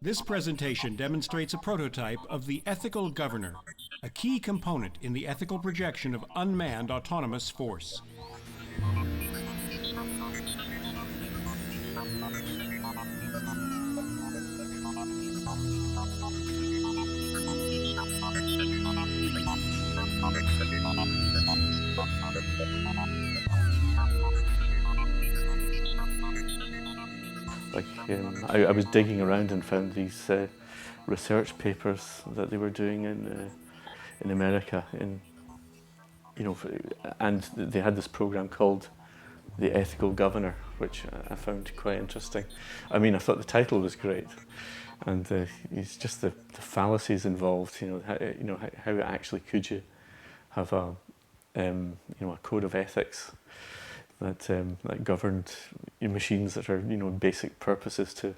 This presentation demonstrates a prototype of the ethical governor, a key component in the ethical projection of unmanned autonomous force. I was digging around and found these research papers that they were doing in America, and they had this program called The Ethical Governor, which I found quite interesting. I mean, I thought the title was great, and it's just the fallacies involved. How actually could you have a code of ethics that governed machines that are basic purposes to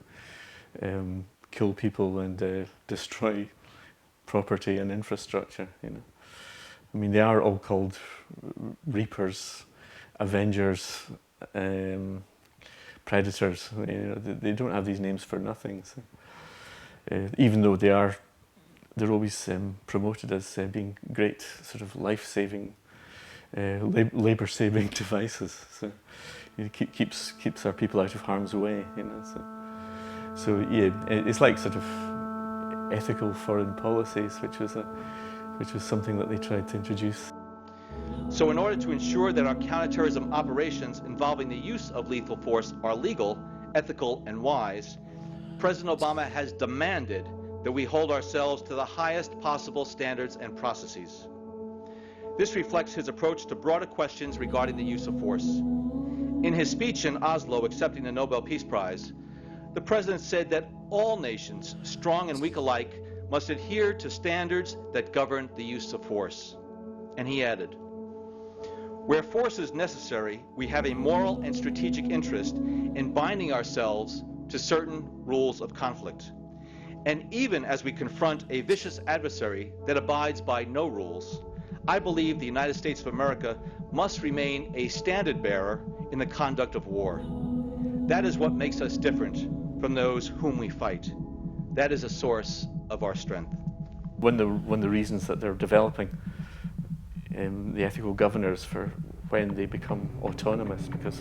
kill people and destroy property and infrastructure. I mean, they are all called reapers, avengers, predators. They don't have these names for nothing. So, even though they're always promoted as being great sort of life-saving, labor-saving devices. So it keeps our people out of harm's way. So yeah, it's like sort of ethical foreign policies, which was something that they tried to introduce. So in order to ensure that our counterterrorism operations involving the use of lethal force are legal, ethical, and wise, President Obama has demanded that we hold ourselves to the highest possible standards and processes. This reflects his approach to broader questions regarding the use of force. In his speech in Oslo accepting the Nobel Peace Prize, the President said that all nations, strong and weak alike, must adhere to standards that govern the use of force. And he added, "Where force is necessary, we have a moral and strategic interest in binding ourselves to certain rules of conflict. And even as we confront a vicious adversary that abides by no rules, I believe the United States of America must remain a standard bearer in the conduct of war. That is what makes us different from those whom we fight. That is a source of our strength." One of the reasons that they're developing the ethical governors for when they become autonomous, because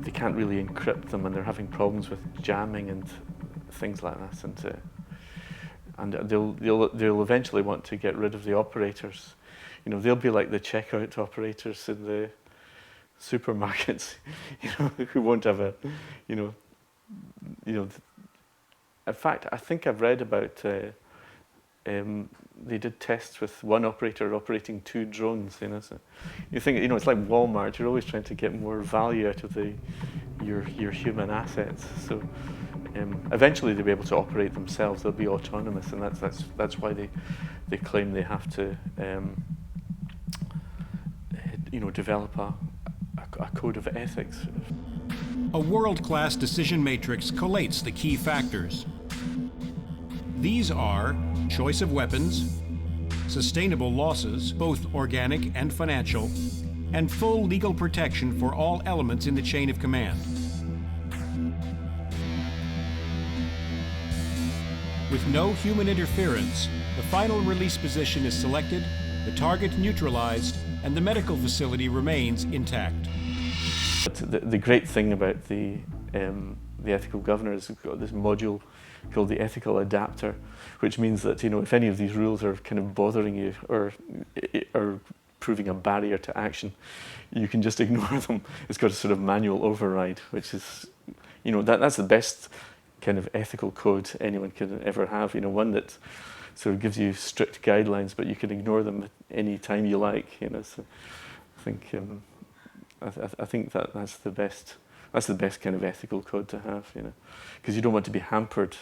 they can't really encrypt them, and they're having problems with jamming and things like that, and they'll eventually want to get rid of the operators. They'll be like the checkout operators in the supermarkets, who won't have a, In fact, I think I've read about they did tests with one operator operating 2 drones. So you think, it's like Walmart. You're always trying to get more value out of your human assets. So eventually they'll be able to operate themselves. They'll be autonomous, and that's why they claim they have to develop a code of ethics. A world-class decision matrix collates the key factors. These are choice of weapons, sustainable losses, both organic and financial, and full legal protection for all elements in the chain of command. With no human interference, the final release position is selected, the target neutralized, and the medical facility remains intact. But the great thing about the ethical governor is we've got this module called the ethical adapter, which means that if any of these rules are kind of bothering you or proving a barrier to action, you can just ignore them. It's got a sort of manual override, which is that's the best kind of ethical code anyone can ever have. One that sort of gives you strict guidelines, but you can ignore them at any time you like. So I think that's the best. That's the best kind of ethical code to have, because you don't want to be hampered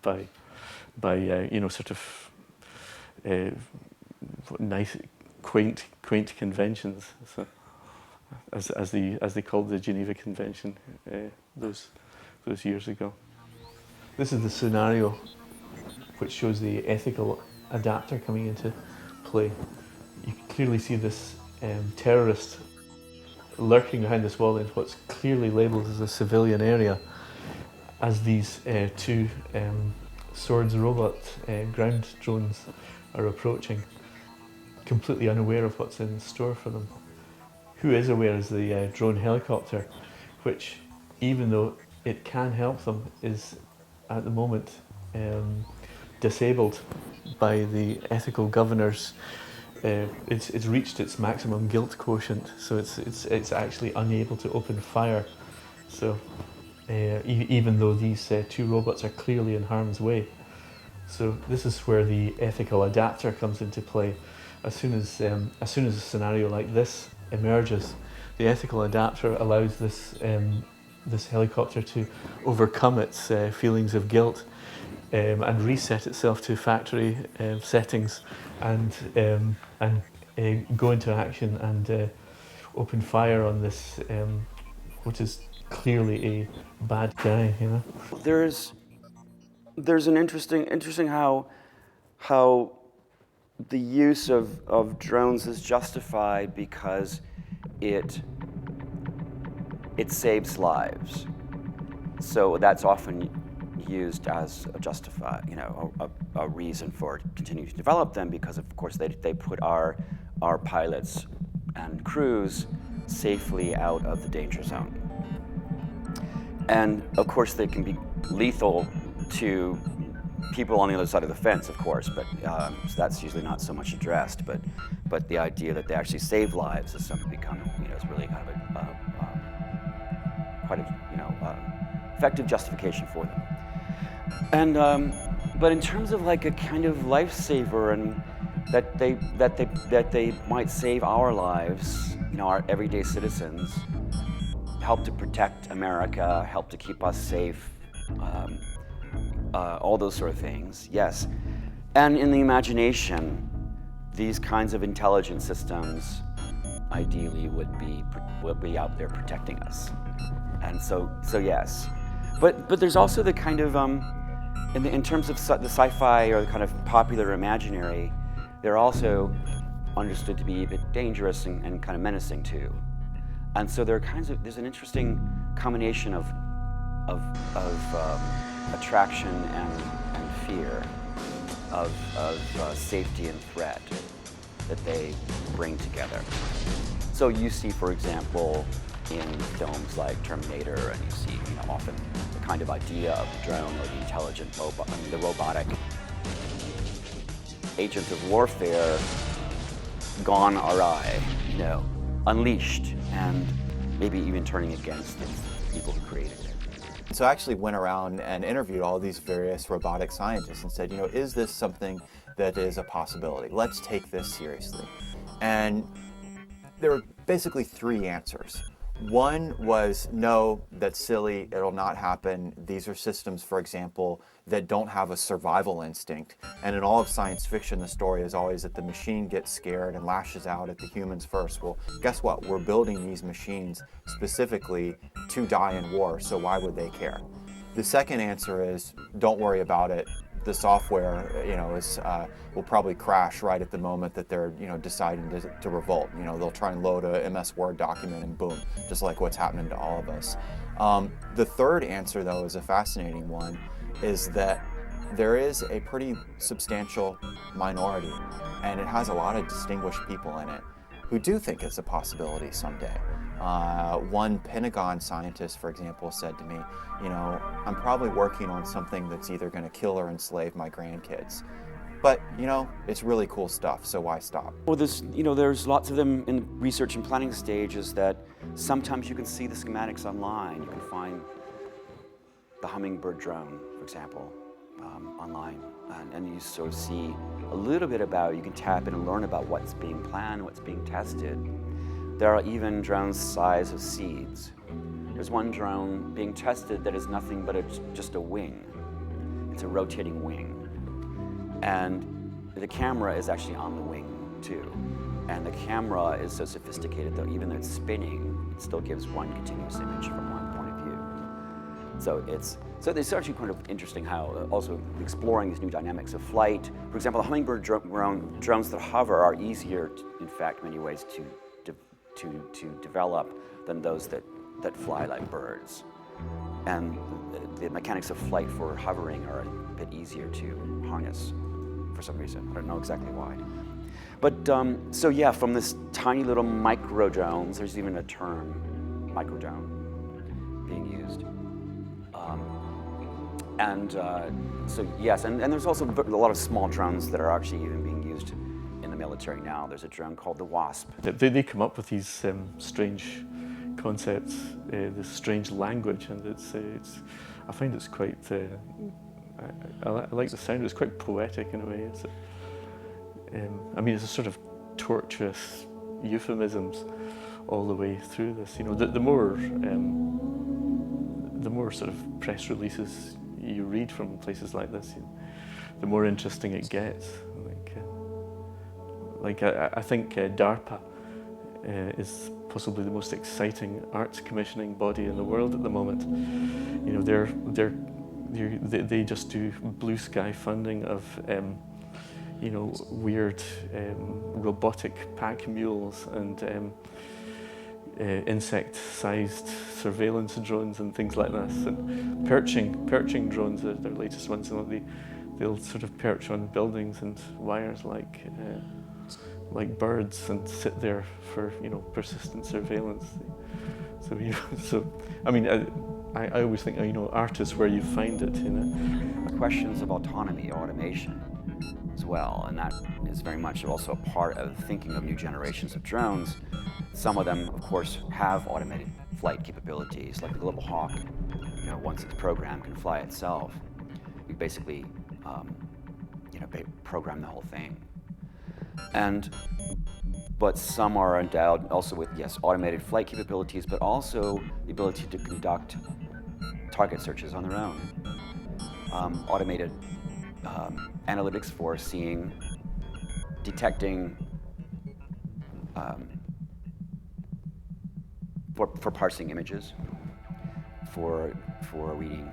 by sort of nice, quaint conventions, so, as they called the Geneva Convention those years ago. This is the scenario which shows the ethical adapter coming into play. You can clearly see this terrorist lurking behind this wall in what's clearly labelled as a civilian area, as these two Swords robot ground drones are approaching, completely unaware of what's in store for them. Who is aware is the drone helicopter, which, even though it can help them, is at the moment disabled by the ethical governors. It's reached its maximum guilt quotient, so it's actually unable to open fire. So even though these two robots are clearly in harm's way. So this is where the ethical adapter comes into play. As soon as a scenario like this emerges, the ethical adapter allows this this helicopter to overcome its feelings of guilt and reset itself to factory settings and go into action and open fire on this, which is clearly a bad guy, you know. There's an interesting how the use of drones is justified because it saves lives. So that's often used as a reason for continuing to develop them, because of course they put our pilots and crews safely out of the danger zone. And of course they can be lethal to people on the other side of the fence, of course, but so that's usually not so much addressed. But the idea that they actually save lives is something become is really kind of quite a effective justification for them. And but in terms of like a kind of lifesaver, and that they might save our lives, our everyday citizens, help to protect America, help to keep us safe. All those sort of things, yes. And in the imagination, these kinds of intelligent systems ideally would be out there protecting us. And so yes. But there's also the kind of, in terms of the sci-fi or the kind of popular imaginary, they're also understood to be a bit dangerous and kind of menacing too. And so there's an interesting combination of attraction and fear, of safety and threat that they bring together. So you see, for example, in films like Terminator, and you see often the kind of idea of the drone or the intelligent robot, the robotic agent of warfare gone awry, unleashed, and maybe even turning against the people who created it. So I actually went around and interviewed all these various robotic scientists and said, is this something that is a possibility? Let's take this seriously. And there were basically three answers. One was, no, that's silly, it'll not happen. These are systems, for example, that don't have a survival instinct. And in all of science fiction, the story is always that the machine gets scared and lashes out at the humans first. Well, guess what? We're building these machines specifically to die in war, so why would they care? The second answer is, don't worry about it. The software, will probably crash right at the moment that they're, deciding to revolt. They'll try and load a MS Word document and boom, just like what's happening to all of us. The third answer, though, is a fascinating one, is that there is a pretty substantial minority, and it has a lot of distinguished people in it, who do think it's a possibility someday. One Pentagon scientist, for example, said to me, I'm probably working on something that's either going to kill or enslave my grandkids. But, it's really cool stuff, so why stop? Well, there's lots of them in the research and planning stages that sometimes you can see the schematics online. You can find the Hummingbird drone, for example, online. And you sort of see a little bit about, you can tap in and learn about what's being planned, what's being tested. There are even drones the size of seeds. There's one drone being tested that is nothing but just a wing. It's a rotating wing. And the camera is actually on the wing too. And the camera is so sophisticated that even though it's spinning, it still gives one continuous image from one point of view. So it's actually kind of interesting how also exploring these new dynamics of flight. For example, the Hummingbird drones that hover are easier, in fact, in many ways, to develop than those that fly like birds. And the mechanics of flight for hovering are a bit easier to harness for some reason. I don't know exactly why. But so yeah, from this tiny little micro drones, there's even a term, micro drone, being used. So yes, and there's also a lot of small drones that are actually even being used in the military now. There's a drone called the Wasp. They come up with these strange concepts, this strange language, and I find it's quite, I like the sound, it's quite poetic in a way. I mean, it's a sort of tortuous euphemisms all the way through this. You know, the more sort of press releases you read from places like this, the more interesting it gets. I think DARPA is possibly the most exciting arts commissioning body in the world at the moment. You know, they just do blue sky funding of you know, weird robotic pack mules and insect-sized surveillance drones and things like this, and perching drones are their latest ones. And they'll sort of perch on buildings and wires like birds and sit there for, you know, persistent surveillance. So you know, so I mean, I always think, you know, art is where you find it, you know. Questions of autonomy, automation as well, and that is very much also a part of thinking of new generations of drones. Some of them, of course, have automated flight capabilities, like the Global Hawk. You know, once it's programmed, can fly itself. You basically, you know, program the whole thing. But some are endowed also with, yes, automated flight capabilities, but also the ability to conduct target searches on their own. Automated analytics for seeing, detecting, for parsing images, for reading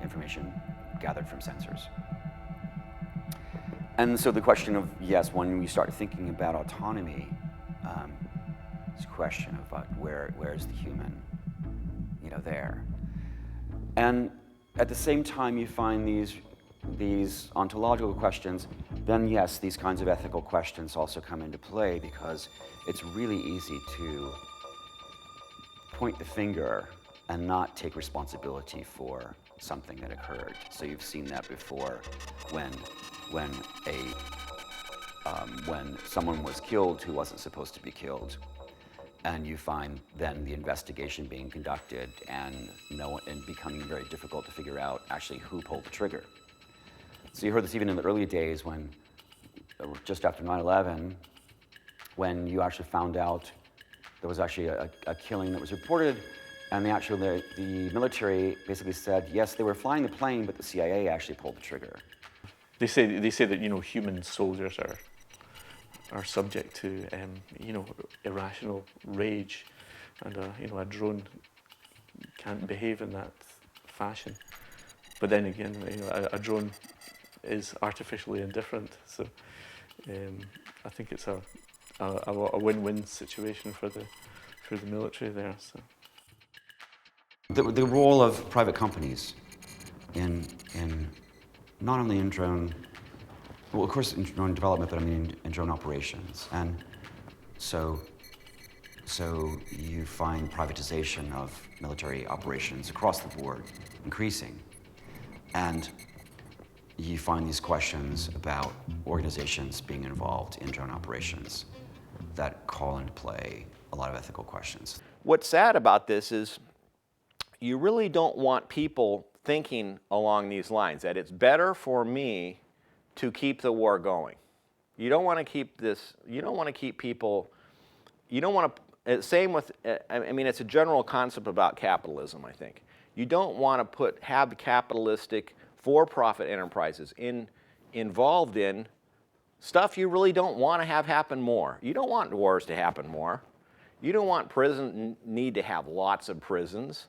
information gathered from sensors. And so the question of, yes, when we start thinking about autonomy, this question about where is the human, you know, there. And at the same time you find these ontological questions, then yes, these kinds of ethical questions also come into play, because it's really easy to point the finger and not take responsibility for something that occurred. So you've seen that before when someone was killed who wasn't supposed to be killed, and you find then the investigation being conducted and becoming very difficult to figure out actually who pulled the trigger. So you heard this even in the early days when, just after 9/11, when you actually found out there was actually a killing that was reported, and the military basically said, yes, they were flying the plane, but the CIA actually pulled the trigger. They say that, you know, human soldiers are subject to you know, irrational rage, and you know, a drone can't behave in that fashion. But then again, you know, a drone is artificially indifferent. So I think it's a win-win situation for the military there. So the role of private companies in not only in drone, well, of course in drone development, but I mean in drone operations. And so you find privatization of military operations across the board increasing. And you find these questions about organizations being involved in drone operations that call into play a lot of ethical questions. What's sad about this is you really don't want people thinking along these lines, that it's better for me to keep the war going. You don't want to keep this, you don't want to keep people, you don't want to, same with, I mean, it's a general concept about capitalism, I think. You don't want to have capitalistic for-profit enterprises involved in stuff you really don't want to have happen more. You don't want wars to happen more. You don't want need to have lots of prisons.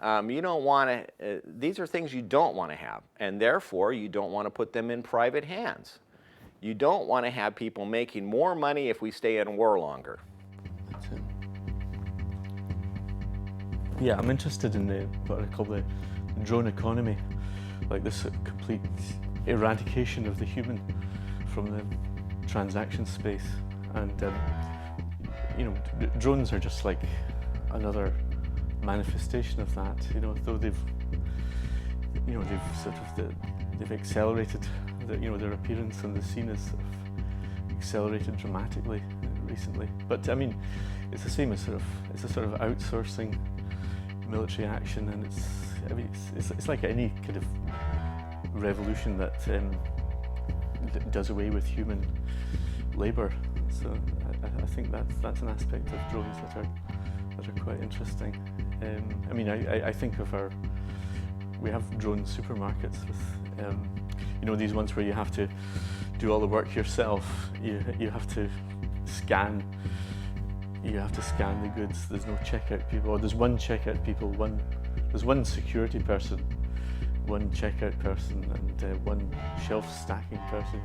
You don't want to, these are things you don't want to have, and therefore you don't want to put them in private hands. You don't want to have people making more money if we stay in war longer. Yeah, I'm interested in what I call the drone economy, like this complete eradication of the human from the transaction space. And you know, drones are just like another manifestation of that. You know, though they've accelerated. Their appearance on the scene has sort of accelerated dramatically recently. But I mean, it's the same as it's a sort of outsourcing military action, and it's like any kind of revolution that does away with human labour. So I think that's an aspect of drones that are quite interesting. I mean, I think of we have drone supermarkets with these ones where you have to do all the work yourself. You have to scan. You have to scan the goods. There's no checkout people. Or there's one checkout people. There's one security person, one checkout person, and one shelf stacking person.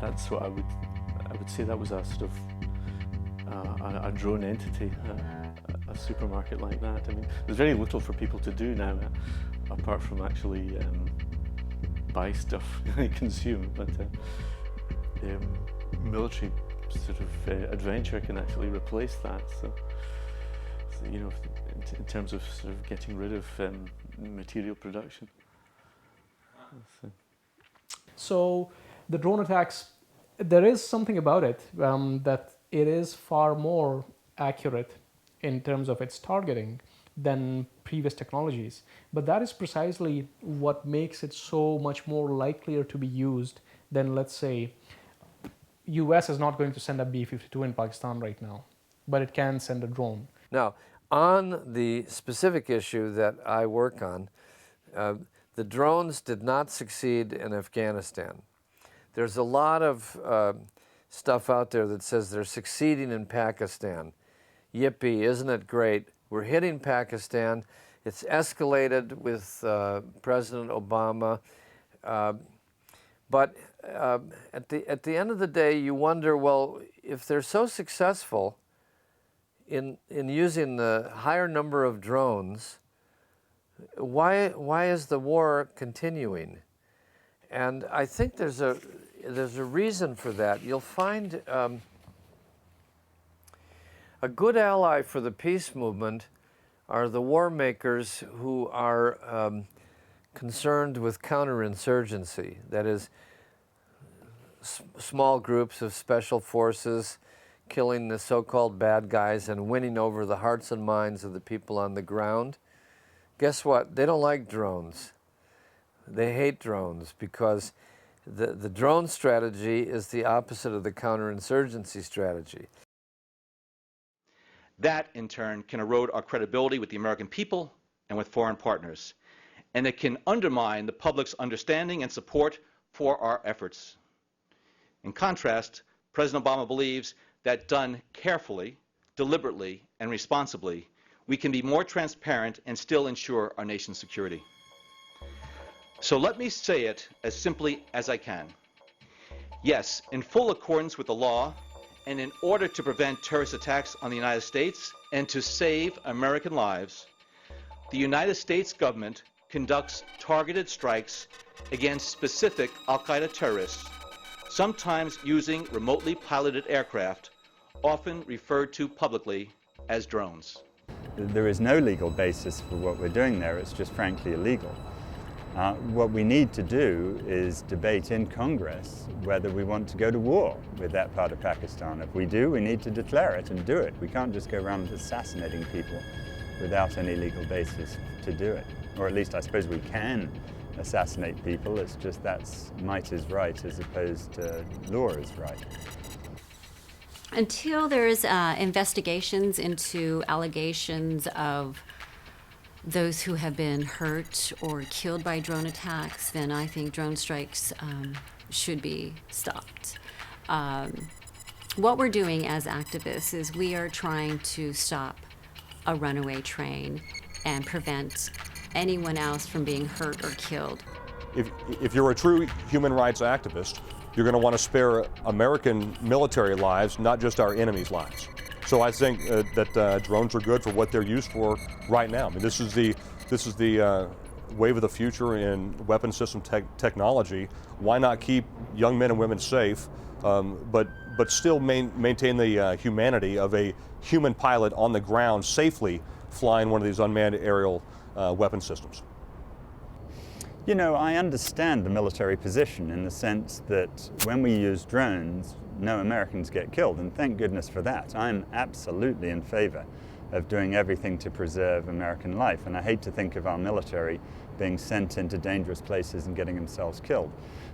That's what I would say. That was a sort of a drone entity, a supermarket like that. I mean, there's very little for people to do now, apart from actually buy stuff and consume. But military sort of adventure can actually replace that. So in terms of sort of getting rid of material production. So the drone attacks, there is something about it that it is far more accurate in terms of its targeting than previous technologies. But that is precisely what makes it so much more likelier to be used than, let's say, US is not going to send a B-52 in Pakistan right now, but it can send a drone. Now, on the specific issue that I work on, the drones did not succeed in Afghanistan. There's a lot of stuff out there that says they're succeeding in Pakistan. Yippee, isn't it great? We're hitting Pakistan. It's escalated with President Obama. But at the end of the day, you wonder, well, if they're so successful in using the higher number of drones, why is the war continuing? And I think there's a reason for that. You'll find a good ally for the peace movement are the war makers who are concerned with counterinsurgency. That is, small groups of special forces killing the so-called bad guys and winning over the hearts and minds of the people on the ground. Guess what? They don't like drones. They hate drones because the drone strategy is the opposite of the counterinsurgency strategy. That, in turn, can erode our credibility with the American people and with foreign partners. And it can undermine the public's understanding and support for our efforts. In contrast, President Obama believes that done carefully, deliberately, and responsibly, we can be more transparent and still ensure our nation's security. So let me say it as simply as I can. Yes, in full accordance with the law, and in order to prevent terrorist attacks on the United States and to save American lives, the United States government conducts targeted strikes against specific al-Qaeda terrorists, sometimes using remotely piloted aircraft, often referred to publicly as drones. There is no legal basis for what we're doing there. It's just frankly illegal. What we need to do is debate in Congress whether we want to go to war with that part of Pakistan. If we do, we need to declare it and do it. We can't just go around assassinating people without any legal basis to do it. Or at least I suppose we can assassinate people. It's just that's might is right as opposed to law is right. Until there's investigations into allegations of those who have been hurt or killed by drone attacks, then I think drone strikes should be stopped. What we're doing as activists is we are trying to stop a runaway train and prevent anyone else from being hurt or killed. If you're a true human rights activist, you're going to want to spare American military lives, not just our enemies' lives. So I think that drones are good for what they're used for right now. I mean, this is the wave of the future in weapon system technology. Why not keep young men and women safe, but still maintain the humanity of a human pilot on the ground safely flying one of these unmanned aerial weapon systems? You know, I understand the military position in the sense that when we use drones, no Americans get killed, and thank goodness for that. I'm absolutely in favor of doing everything to preserve American life, and I hate to think of our military being sent into dangerous places and getting themselves killed.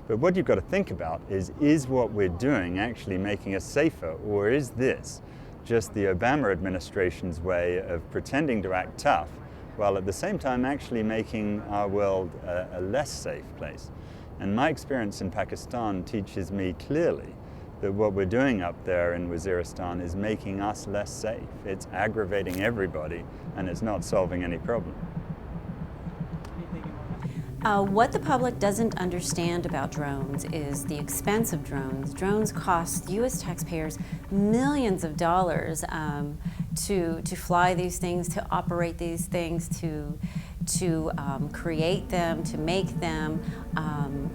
But what you've got to think about is what we're doing actually making us safer, or is this just the Obama administration's way of pretending to act tough while at the same time actually making our world a less safe place? And my experience in Pakistan teaches me clearly that what we're doing up there in Waziristan is making us less safe. It's aggravating everybody, and it's not solving any problem. What the public doesn't understand about drones is the expense of drones. Drones cost U.S. taxpayers millions of dollars to fly these things, to operate these things, to create them, to make them,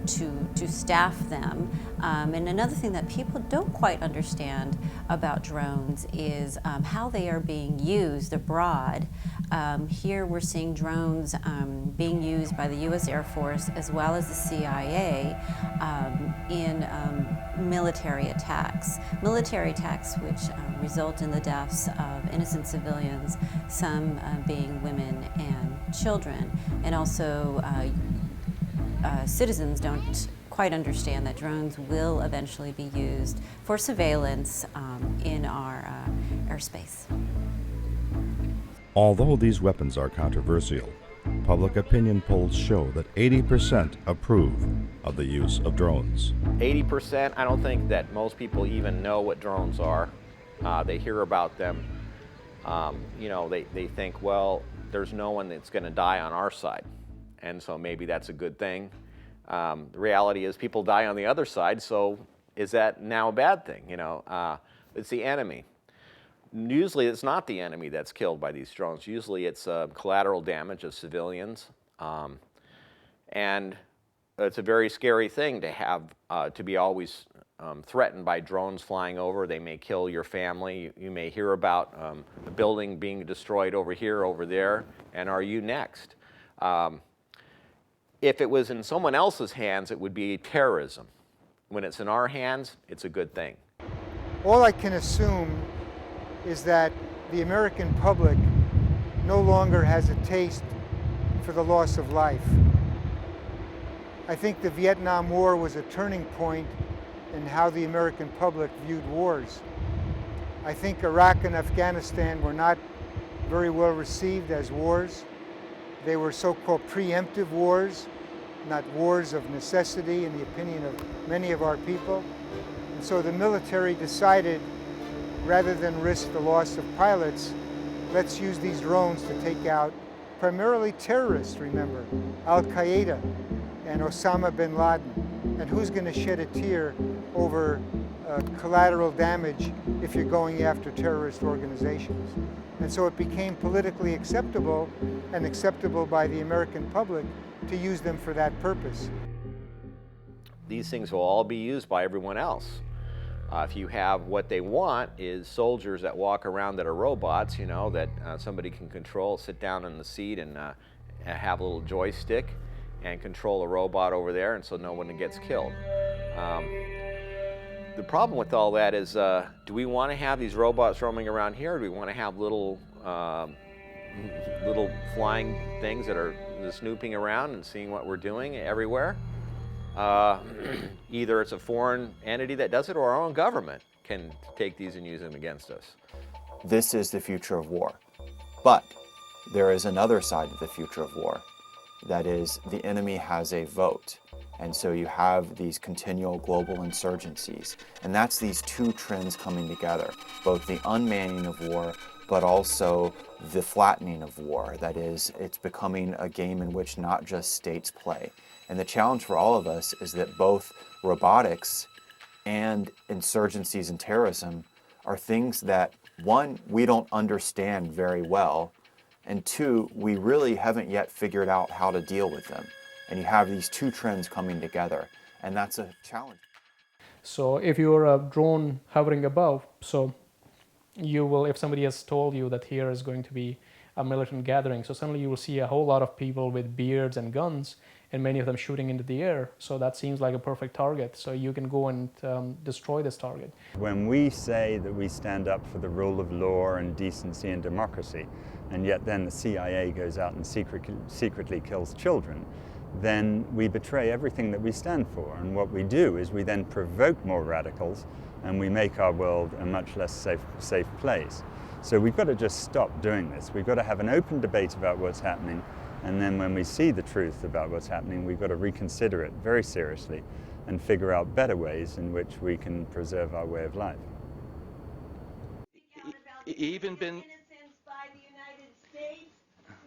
to staff them. And another thing that people don't quite understand about drones is how they are being used abroad. Here we're seeing drones being used by the U.S. Air Force as well as the CIA in military attacks. Military attacks which result in the deaths of innocent civilians, some being women and children. And also citizens don't quite understand that drones will eventually be used for surveillance in our airspace. Although these weapons are controversial, public opinion polls show that 80% approve of the use of drones. 80%, I don't think that most people even know what drones are. They hear about them. You know, they think, well, there's no one that's going to die on our side, and so maybe that's a good thing. The reality is people die on the other side, so is that now a bad thing? You know, it's the enemy. Usually it's not the enemy that's killed by these drones. Usually it's collateral damage of civilians. And it's a very scary thing to have, to be always threatened by drones flying over. They may kill your family. You may hear about a building being destroyed over here, over there, and are you next? If it was in someone else's hands, it would be terrorism. When it's in our hands, it's a good thing. All I can assume is that the American public no longer has a taste for the loss of life. I think the Vietnam War was a turning point in how the American public viewed wars. I think Iraq and Afghanistan were not very well received as wars. They were so-called preemptive wars, not wars of necessity in the opinion of many of our people. And so the military decided, rather than risk the loss of pilots, let's use these drones to take out primarily terrorists, remember, Al-Qaeda and Osama bin Laden. And who's going to shed a tear over collateral damage if you're going after terrorist organizations? And so it became politically acceptable and acceptable by the American public to use them for that purpose. These things will all be used by everyone else. If you have what they want is soldiers that walk around that are robots, you know, that somebody can control, sit down in the seat and have a little joystick and control a robot over there, and so no one gets killed. The problem with all that is, do we want to have these robots roaming around here, or do we want to have little flying things that are snooping around and seeing what we're doing everywhere? Either it's a foreign entity that does it, or our own government can take these and use them against us. This is the future of war. But there is another side of the future of war. That is, the enemy has a vote. And so you have these continual global insurgencies. And that's these two trends coming together, both the unmanning of war, but also the flattening of war. That is, it's becoming a game in which not just states play. And the challenge for all of us is that both robotics and insurgencies and terrorism are things that one, we don't understand very well, and two, we really haven't yet figured out how to deal with them. And you have these two trends coming together, and that's a challenge. So if you're a drone hovering above, so you will, if somebody has told you that here is going to be a militant gathering, so suddenly you will see a whole lot of people with beards and guns, and many of them shooting into the air. So that seems like a perfect target. So you can go and destroy this target. When we say that we stand up for the rule of law and decency and democracy, and yet then the CIA goes out and secretly kills children, then we betray everything that we stand for. And what we do is we then provoke more radicals, and we make our world a much less safe place. So we've got to just stop doing this. We've got to have an open debate about what's happening, and then when we see the truth about what's happening, we've got to reconsider it very seriously and figure out better ways in which we can preserve our way of life. Even been...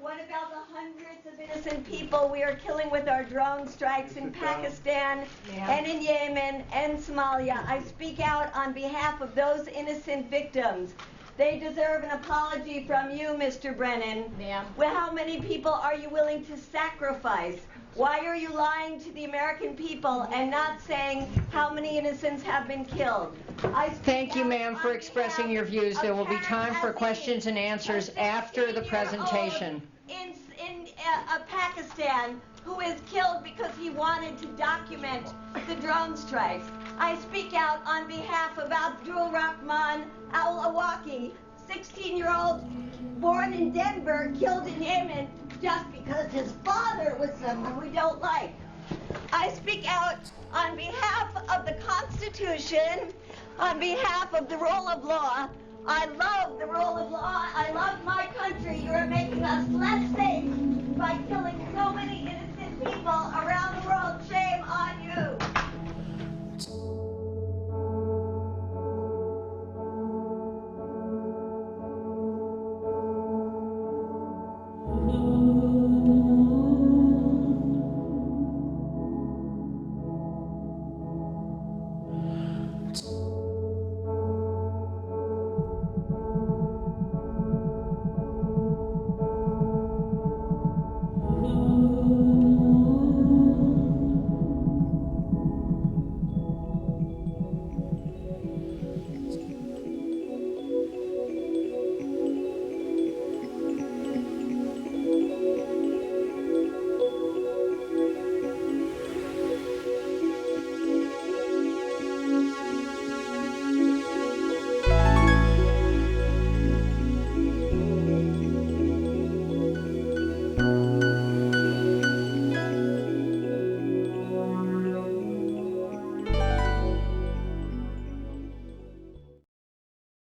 What about the hundreds of innocent people we are killing with our drone strikes in Pakistan and in Yemen and Somalia? I speak out on behalf of those innocent victims. They deserve an apology from you, Mr. Brennan. Well, how many people are you willing to sacrifice? Why are you lying to the American people and not saying how many innocents have been killed? Thank you, ma'am, for expressing your views. There will be time for questions and answers after the presentation. In Pakistan, who is killed because he wanted to document the drone strikes. I speak out on behalf of Abdul Rahman Al-Awaki, 16-year-old born in Denver, killed in Yemen just because his father was someone we don't like. I speak out on behalf of the Constitution, on behalf of the rule of law. I love the rule of law. I love my country. You are making us less safe by killing